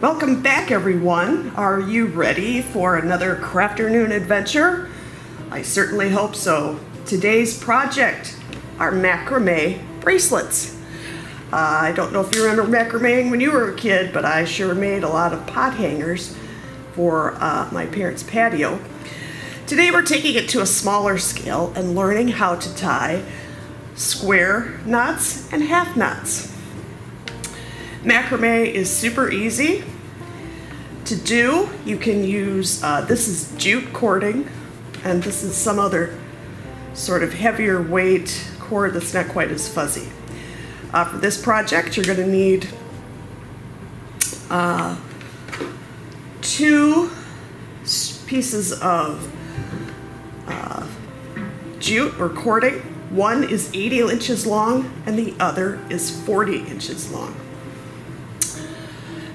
Welcome back, everyone. Are you ready for another CrafterNoon adventure? I certainly hope so. Today's project are macrame bracelets. I don't know if you remember macrameing when you were a kid, but I sure made a lot of pot hangers for my parents' patio. Today we're taking it to a smaller scale and learning how to tie square knots and half knots. Macrame is super easy to do. You can use, this is jute cording, and this is some other sort of heavier weight cord that's not quite as fuzzy. For this project, you're going to need 2 pieces of jute or cording. One is 80 inches long and the other is 40 inches long.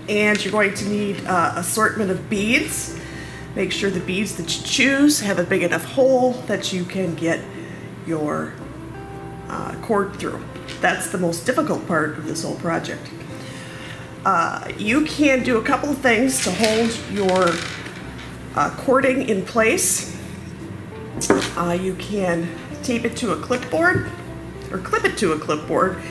And you're going to need an assortment of beads. Make sure the beads that you choose have a big enough hole that you can get your cord through. That's the most difficult part of this whole project. You can do a couple of things to hold your cording in place. You can tape it to a clipboard or clip it to a clipboard,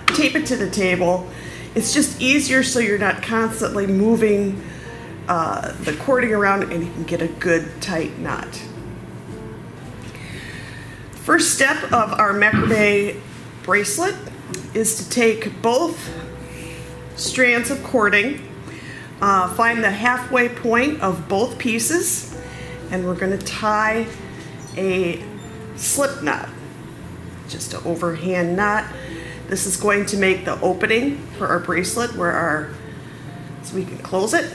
tape it to the table. It's just easier so you're not constantly moving the cording around and you can get a good tight knot. First step of our macrame bracelet is to take both strands of cording, find the halfway point of both pieces, and we're going to tie a slip knot, just an overhand knot. This is going to make the opening for our bracelet so we can close it.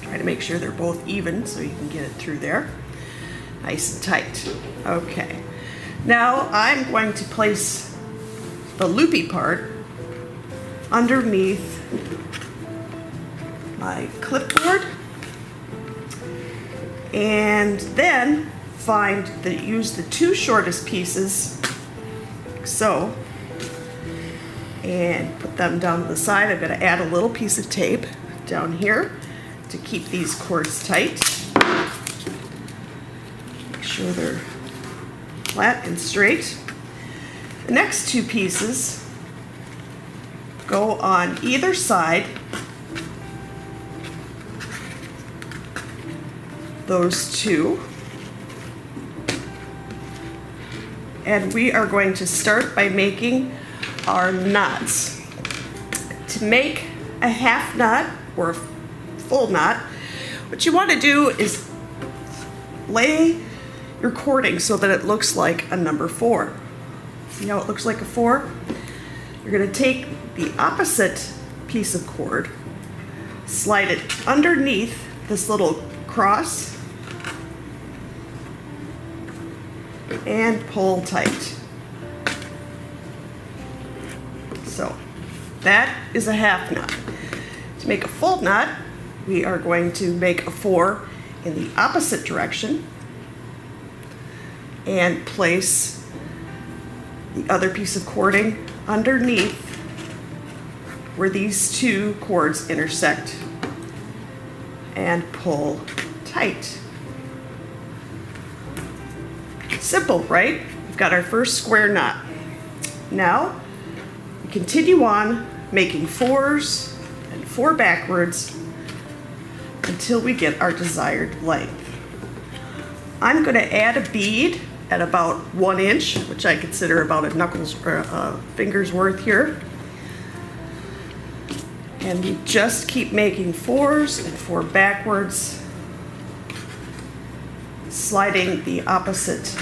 Try to make sure they're both even so you can get it through there. Nice and tight. Okay. Now I'm going to place the loopy part underneath my clipboard, and then use the 2 shortest pieces so, and put them down to the side. I'm going to add a little piece of tape down here to keep these cords tight. Make sure they're flat and straight. The next 2 pieces go on either side. Those 2. And we are going to start by making our knots. To make a half knot or a full knot, what you want to do is lay your cording so that it looks like a number 4. See how it looks like a 4? You're going to take the opposite piece of cord, slide it underneath this little cross, and pull tight. So that is a half knot. To make a full knot, we are going to make a 4 in the opposite direction and place the other piece of cording underneath where these 2 cords intersect and pull tight. Simple, right? We've got our first square knot. Now, we continue on making 4s and 4 backwards until we get our desired length. I'm going to add a bead at about 1 inch, which I consider about a knuckles or a finger's worth here. And we just keep making 4s and 4 backwards, sliding the opposite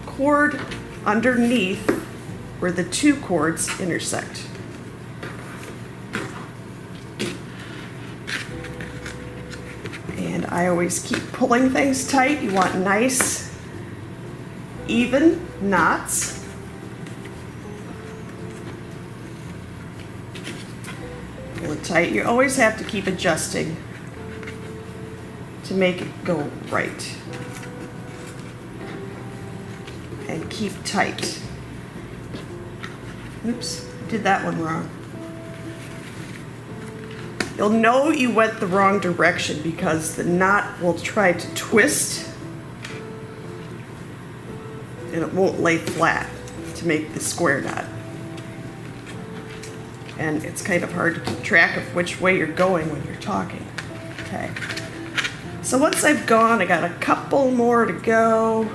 cord underneath where the 2 cords intersect. And I always keep pulling things tight. You want nice, even knots. Pull it tight. You always have to keep adjusting to make it go right. And keep tight. Oops, did that one wrong. You'll know you went the wrong direction because the knot will try to twist and it won't lay flat to make the square knot. And it's kind of hard to keep track of which way you're going when you're talking. Okay. So once I've gone, I got a couple more to go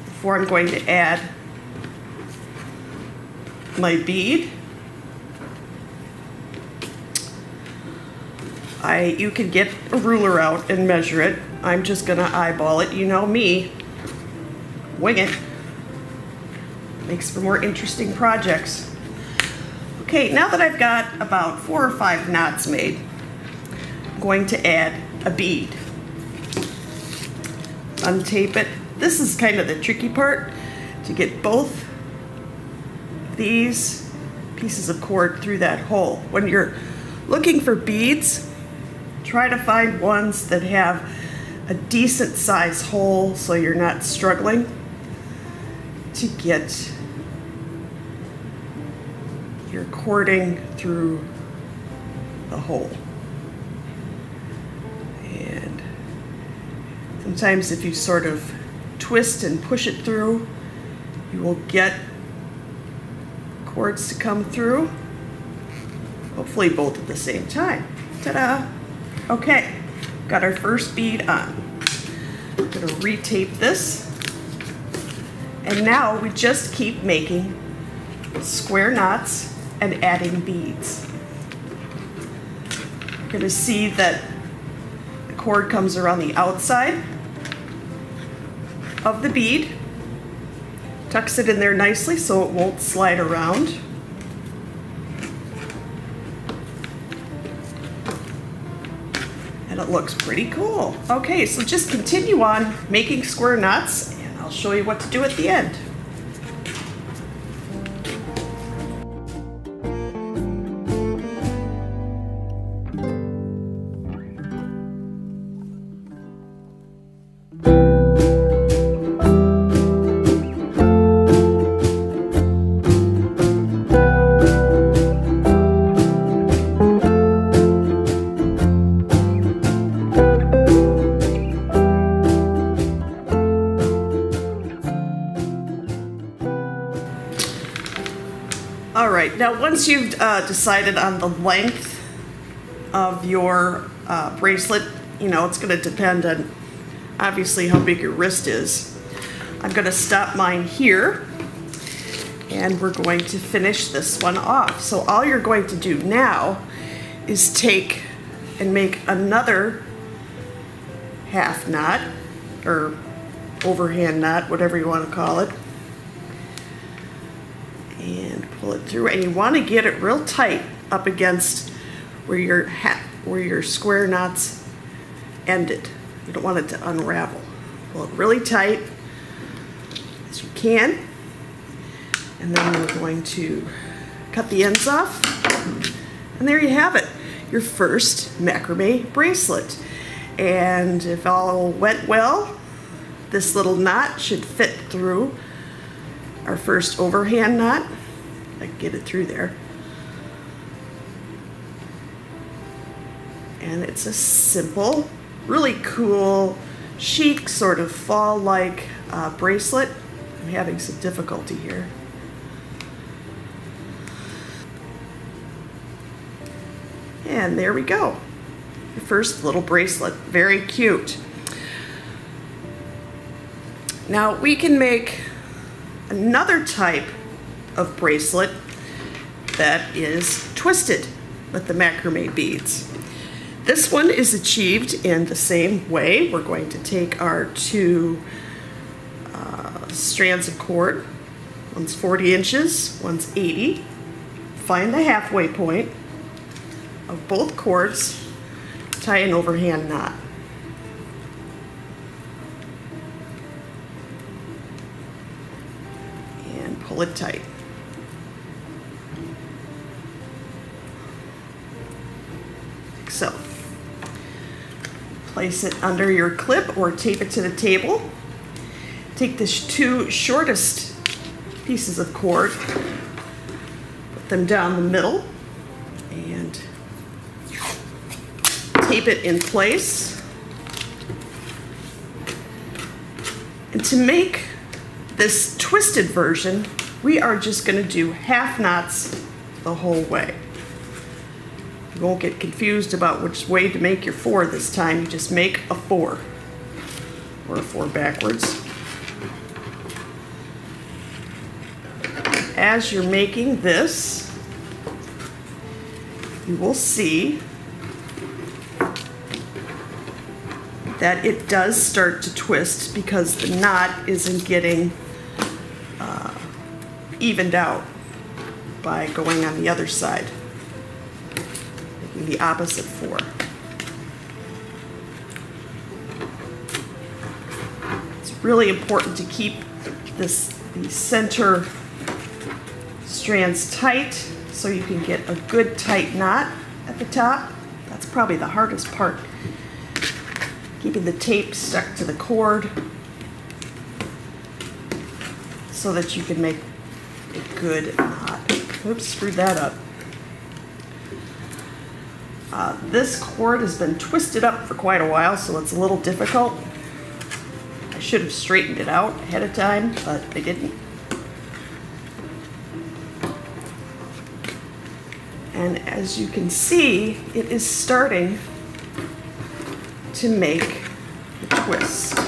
before I'm going to add my bead. You can get a ruler out and measure it. I'm just gonna eyeball it. You know me, wing it. Makes for more interesting projects. Okay, now that I've got about 4 or 5 knots made, I'm going to add a bead. Untape it. This is kind of the tricky part, to get both these pieces of cord through that hole. When you're looking for beads, try to find ones that have a decent size hole so you're not struggling to get your cording through the hole. And sometimes if you sort of twist and push it through, you will get cords to come through, hopefully both at the same time. Ta-da! Okay, got our first bead on. I'm gonna retape this. And now we just keep making square knots and adding beads. You're gonna see that the cord comes around the outside of the bead, tucks it in there nicely so it won't slide around. And it looks pretty cool. Okay, so just continue on making square knots and I'll show you what to do at the end. All right, now once you've decided on the length of your bracelet, you know, it's gonna depend on obviously how big your wrist is. I'm gonna stop mine here and we're going to finish this one off. So all you're going to do now is take and make another half knot or overhand knot, whatever you want to call it. And pull it through, and you want to get it real tight up against where your square knots ended. You don't want it to unravel. Pull it really tight as you can, and then we're going to cut the ends off, and there you have it, your first macrame bracelet. And if all went well, this little knot should fit through our first overhand knot. I can get it through there. And it's a simple, really cool, chic, sort of fall-like bracelet. I'm having some difficulty here. And there we go. Your first little bracelet. Very cute. Now we can make another type of bracelet that is twisted with the macrame beads. This one is achieved in the same way. We're going to take our 2 strands of cord. One's 40 inches, one's 80. Find the halfway point of both cords, tie an overhand knot. And pull it tight. Like so. Place it under your clip or tape it to the table. Take the 2 shortest pieces of cord, put them down the middle, and tape it in place. And to make this twisted version, we are just going to do half knots the whole way. You won't get confused about which way to make your 4 this time. You just make a 4 or a 4 backwards. As you're making this, you will see that it does start to twist because the knot isn't getting evened out by going on the other side, making the opposite 4. It's really important to keep the center strands tight so you can get a good tight knot at the top. That's probably the hardest part, keeping the tape stuck to the cord so that you can make a good knot. Oops, screwed that up. This cord has been twisted up for quite a while, so it's a little difficult. I should have straightened it out ahead of time, but I didn't. And as you can see, it is starting to make the twist.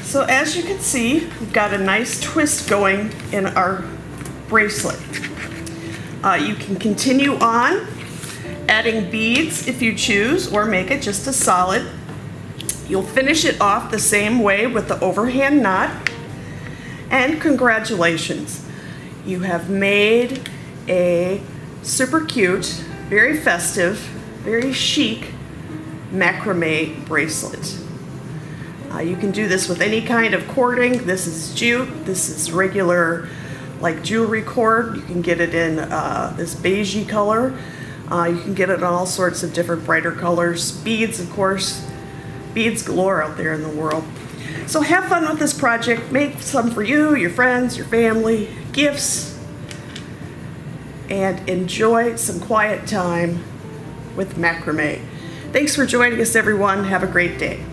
So as you can see, we've got a nice twist going in our bracelet. You can continue on adding beads if you choose, or make it just a solid. You'll finish it off the same way with the overhand knot. And congratulations, you have made a super cute, very festive, very chic macrame bracelet. You can do this with any kind of cording. This is jute, this is regular like jewelry cord. You can get it in this beigey color. You can get it in all sorts of different brighter colors. Beads, of course, beads galore out there in the world. So have fun with this project. Make some for you, your friends, your family, gifts, and enjoy some quiet time with macrame. Thanks for joining us, everyone. Have a great day.